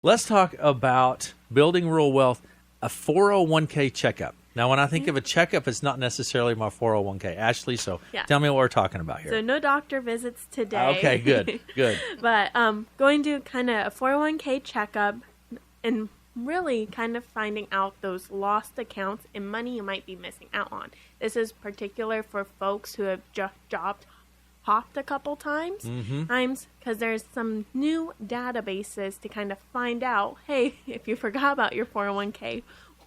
Let's talk about building rural wealth, a 401k checkup. Now, when I think of a checkup, it's not necessarily my 401k. Ashleigh, so tell me what we're talking about here. So no doctor visits today. Okay, good. But going to kind of a 401k checkup and really kind of finding out those lost accounts and money you might be missing out on. This is particular for folks who have just hopped a couple times because there's some new databases to kind of find out, hey, if you forgot about your 401k,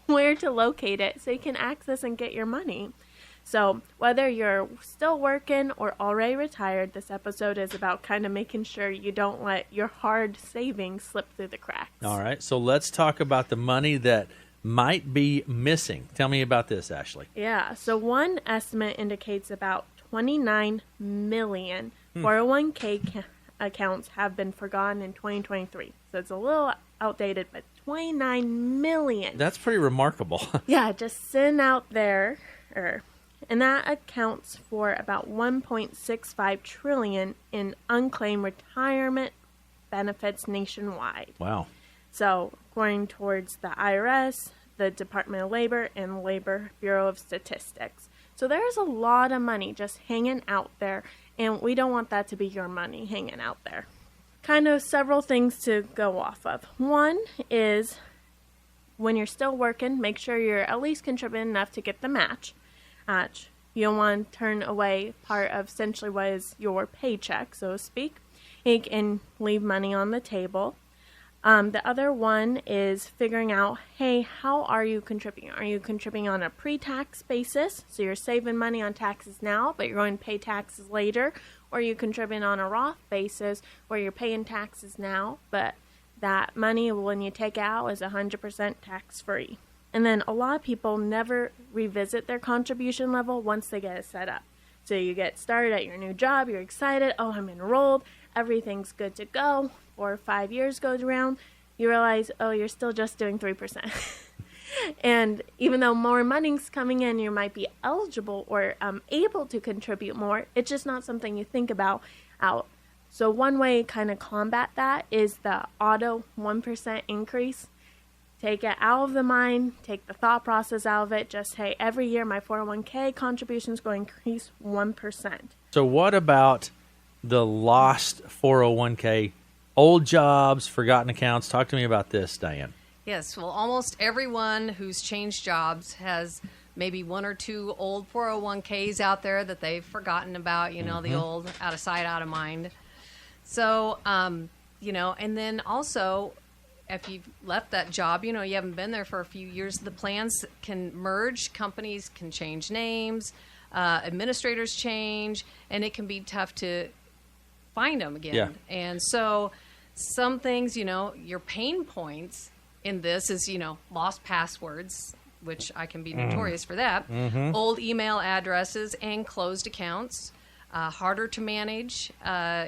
where to locate it so you can access and get your money. So whether you're still working or already retired, this episode is about kind of making sure you don't let your hard savings slip through the cracks. All right, so let's talk about the money that might be missing. Tell me about this, Ashleigh. Yeah, so one estimate indicates about 29 million 401k accounts have been forgotten in 2023. So it's a little outdated, but 29 million. That's pretty remarkable. Yeah, just sitting out there. And that accounts for about 1.65 trillion in unclaimed retirement benefits nationwide. Wow. So going towards the IRS, the Department of Labor, and Labor Bureau of Statistics. So there's a lot of money just hanging out there, and we don't want that to be your money hanging out there. Kind of several things to go off of. One is when you're still working, make sure you're at least contributing enough to get the match. You don't want to turn away part of essentially what is your paycheck, so to speak, and leave money on the table. The other one is figuring out, hey, how are you contributing? Are you contributing on a pre-tax basis? So you're saving money on taxes now, but you're going to pay taxes later. Or are you contributing on a Roth basis where you're paying taxes now, but that money, when you take out, is 100% tax-free. And then a lot of people never revisit their contribution level once they get it set up. So you get started at your new job, you're excited, oh, I'm enrolled, everything's good to go. 4 or 5 years goes around, you realize, oh, you're still just doing 3%. And even though more money's coming in, you might be eligible or able to contribute more, it's just not something you think about out. So one way to kind of combat that is the auto 1% increase. Take it out of the mind, take the thought process out of it. Just, hey, every year my 401k contribution is going to increase 1%. So what about the lost 401k, old jobs, forgotten accounts? Talk to me about this, Diane. Yes, well, almost everyone who's changed jobs has maybe 1 or 2 old 401ks out there that they've forgotten about, the old out of sight, out of mind. So, and then also, if you've left that job, you haven't been there for a few years, the plans can merge, companies can change names, administrators change, and it can be tough to find them again. Yeah. And so some things, your pain points in this is, lost passwords, which I can be notorious for that, old email addresses and closed accounts, harder to manage,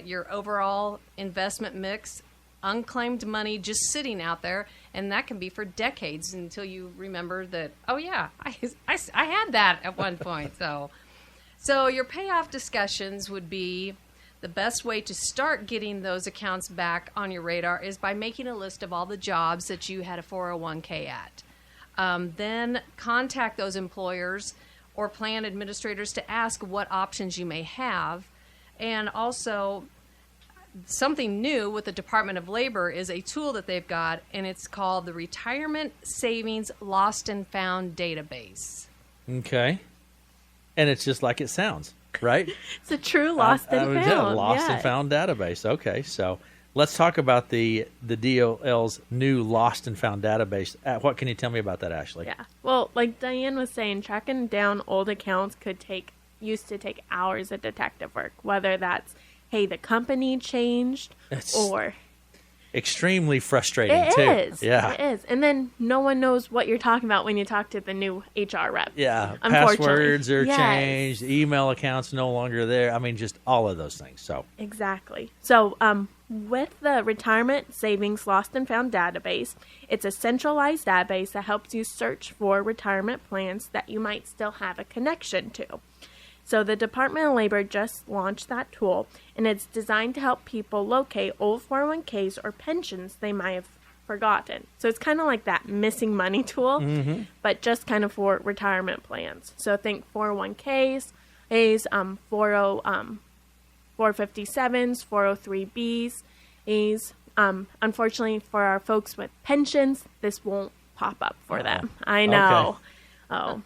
your overall investment mix, unclaimed money just sitting out there, and that can be for decades until you remember that, oh yeah, I had that at one point. So your payoff discussions would be the best way to start getting those accounts back on your radar is by making a list of all the jobs that you had a 401k at. Then contact those employers or plan administrators to ask what options you may have. And also, something new with the Department of Labor is a tool that they've got, and it's called the Retirement Savings Lost and Found Database. Okay. And it's just like it sounds, right? It's a true lost and found. Lost and found database. Okay, so let's talk about the DOL's new lost and found database. What can you tell me about that, Ashleigh? Yeah. Well, like Diane was saying, tracking down old accounts used to take hours of detective work, whether that's, hey, the company changed, or extremely frustrating too. It is. Yeah. It is. And then no one knows what you're talking about when you talk to the new HR rep. Yeah. Passwords are changed. Email accounts no longer there. I mean, just all of those things. So exactly. So with the Retirement Savings Lost and Found database, it's a centralized database that helps you search for retirement plans that you might still have a connection to. So the Department of Labor just launched that tool, and it's designed to help people locate old 401ks or pensions they might have forgotten. So it's kind of like that missing money tool, but just kind of for retirement plans. So think 401ks, 457s, 403bs, A's. Unfortunately, for our folks with pensions, this won't pop up for them. I know. Okay. Oh.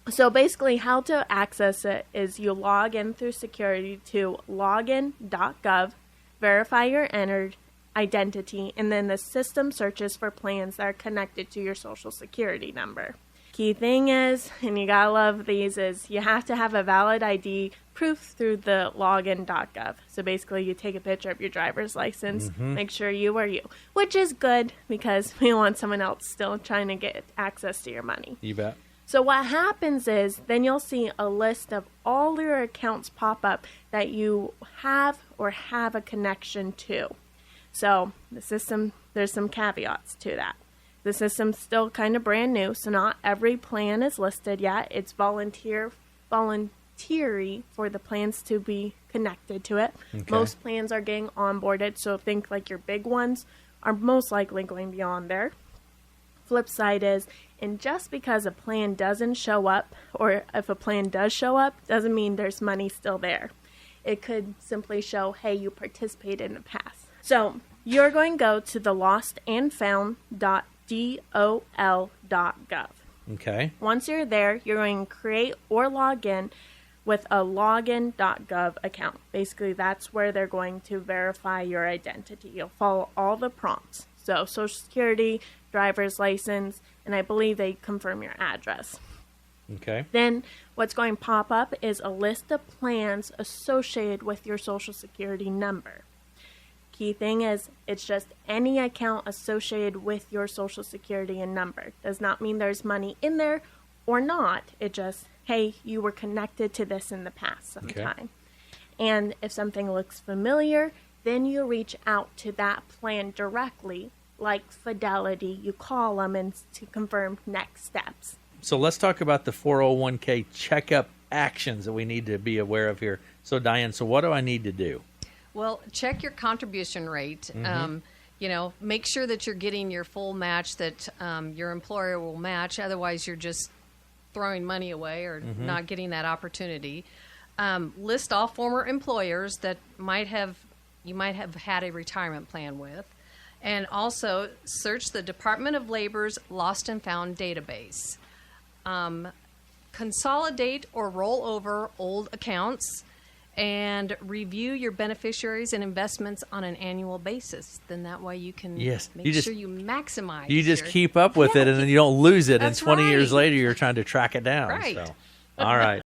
So basically, how to access it is you log in through security to login.gov, verify your entered identity, and then the system searches for plans that are connected to your social security number. Key thing is, and you gotta love these, is you have to have a valid ID proof through the login.gov. So basically, you take a picture of your driver's license, make sure you are you, which is good because we don't want someone else still trying to get access to your money. You bet. So what happens is then you'll see a list of all your accounts pop up that you have or have a connection to. So the system, there's some caveats to that. The system's still kind of brand new, so not every plan is listed yet. It's voluntary for the plans to be connected to it. Okay. Most plans are getting onboarded, so think like your big ones are most likely going to be on there. Flip side is, and just because a plan doesn't show up, or if a plan does show up, doesn't mean there's money still there. It could simply show, hey, you participated in the past. So you're going to go to the lostandfound.dol.gov. Okay. Once you're there, you're going to create or log in with a login.gov account. Basically, that's where they're going to verify your identity. You'll follow all the prompts. So Social Security, driver's license, and I believe they confirm your address. Okay. Then what's going to pop up is a list of plans associated with your Social Security number. Key thing is, it's just any account associated with your Social Security and number. Does not mean there's money in there or not. It just, hey, you were connected to this in the past sometime. Okay. And if something looks familiar, then you reach out to that plan directly, like Fidelity. You call them and to confirm next steps. So let's talk about the 401k checkup actions that we need to be aware of here. So Diane, so what do I need to do? Well, check your contribution rate. Make sure that you're getting your full match that your employer will match. Otherwise, you're just throwing money away or not getting that opportunity. List all former employers that you might have had a retirement plan with. And also search the Department of Labor's Lost and Found database. Consolidate or roll over old accounts and review your beneficiaries and investments on an annual basis. Then that way you can make sure you maximize. You just keep up with it and then you don't lose it. And 20 right. years later, you're trying to track it down. Right. So. All right.